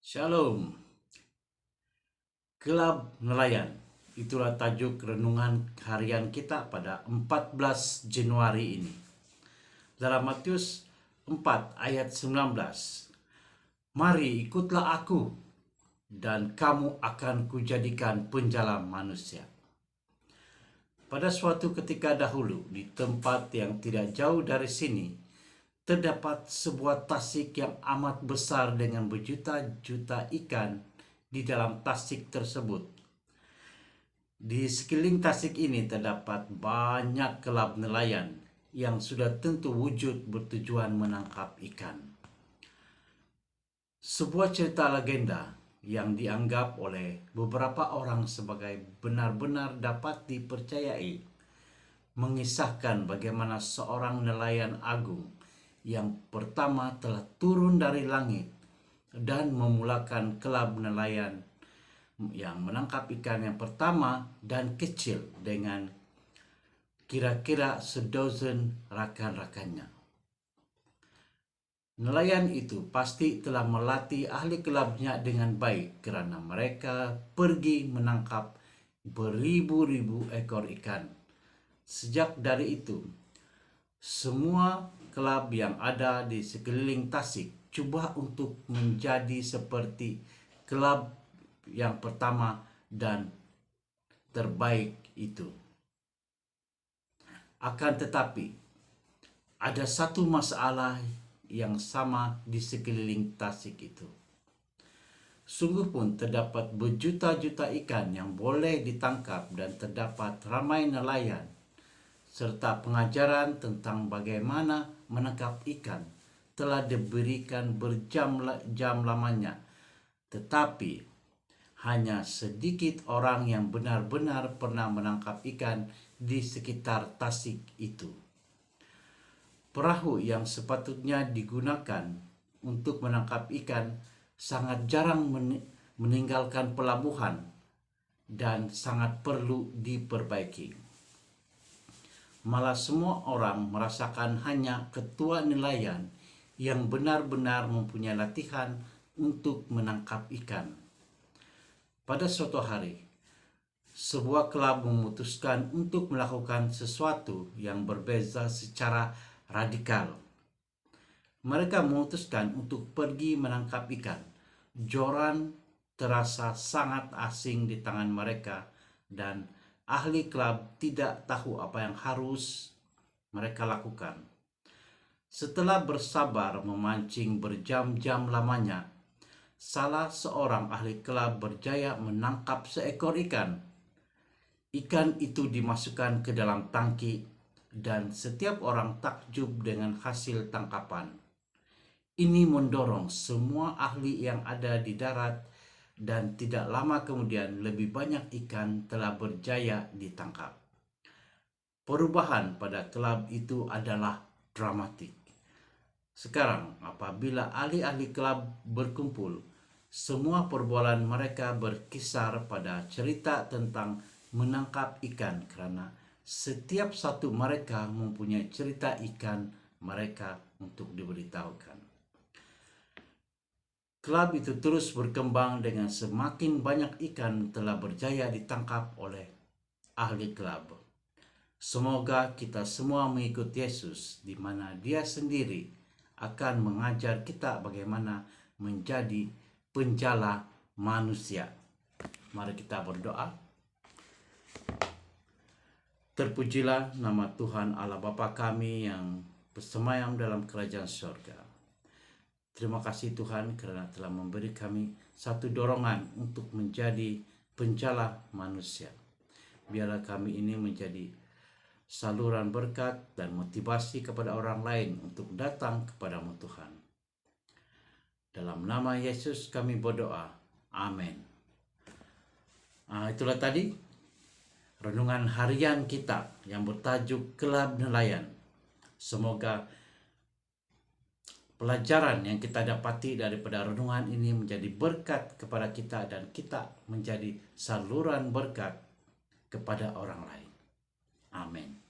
Shalom, Kelab Nelayan. Itulah tajuk renungan harian kita pada 14 Januari ini. Dalam Matius 4 ayat 19. Mari ikutlah aku dan kamu akan kujadikan penjala manusia. Pada suatu ketika dahulu di tempat yang tidak jauh dari sini, terdapat sebuah tasik yang amat besar dengan berjuta-juta ikan di dalam tasik tersebut. Di sekeliling tasik ini terdapat banyak kelab nelayan yang sudah tentu wujud bertujuan menangkap ikan. Sebuah cerita legenda yang dianggap oleh beberapa orang sebagai benar-benar dapat dipercayai mengisahkan bagaimana seorang nelayan agung yang pertama telah turun dari langit dan memulakan kelab nelayan yang menangkap ikan yang pertama dan kecil dengan kira-kira sedozen rakan-rakannya. Nelayan itu pasti telah melatih ahli kelabnya dengan baik karena mereka pergi menangkap beribu-ribu ekor ikan. Sejak dari itu, semua kelab yang ada di sekeliling tasik coba untuk menjadi seperti kelab yang pertama dan terbaik itu. Akan tetapi, ada satu masalah yang sama di sekeliling tasik itu. Sungguh pun terdapat berjuta-juta ikan yang boleh ditangkap dan terdapat ramai nelayan serta pengajaran tentang bagaimana menangkap ikan telah diberikan berjam-jam lamanya. Tetapi hanya sedikit orang yang benar-benar pernah menangkap ikan di sekitar tasik itu. Perahu yang sepatutnya digunakan untuk menangkap ikan sangat jarang meninggalkan pelabuhan dan sangat perlu diperbaiki. Malah semua orang merasakan hanya ketua nelayan yang benar-benar mempunyai latihan untuk menangkap ikan. Pada suatu hari, sebuah kelab memutuskan untuk melakukan sesuatu yang berbeza secara radikal. Mereka memutuskan untuk pergi menangkap ikan. Joran terasa sangat asing di tangan mereka dan ahli kelab tidak tahu apa yang harus mereka lakukan. Setelah bersabar memancing berjam-jam lamanya, salah seorang ahli kelab berjaya menangkap seekor ikan. Ikan itu dimasukkan ke dalam tangki dan setiap orang takjub dengan hasil tangkapan. Ini mendorong semua ahli yang ada di darat dan tidak lama kemudian lebih banyak ikan telah berjaya ditangkap. Perubahan pada kelab itu adalah dramatik. Sekarang apabila ahli-ahli kelab berkumpul, semua perbualan mereka berkisar pada cerita tentang menangkap ikan karena setiap satu mereka mempunyai cerita ikan mereka untuk diberitahukan. Kelab itu terus berkembang dengan semakin banyak ikan telah berjaya ditangkap oleh ahli kelab. Semoga kita semua mengikut Yesus di mana Dia sendiri akan mengajar kita bagaimana menjadi penjala manusia. Mari kita berdoa. Terpujilah nama Tuhan Allah Bapa kami yang bersemayam dalam kerajaan surga. Terima kasih Tuhan karena telah memberi kami satu dorongan untuk menjadi penjala manusia. Biarlah kami ini menjadi saluran berkat dan motivasi kepada orang lain untuk datang kepadamu Tuhan. Dalam nama Yesus kami berdoa. Amin. Itulah tadi renungan harian kita yang bertajuk Kelab Nelayan. Semoga pelajaran yang kita dapati daripada renungan ini menjadi berkat kepada kita dan kita menjadi saluran berkat kepada orang lain. Amin.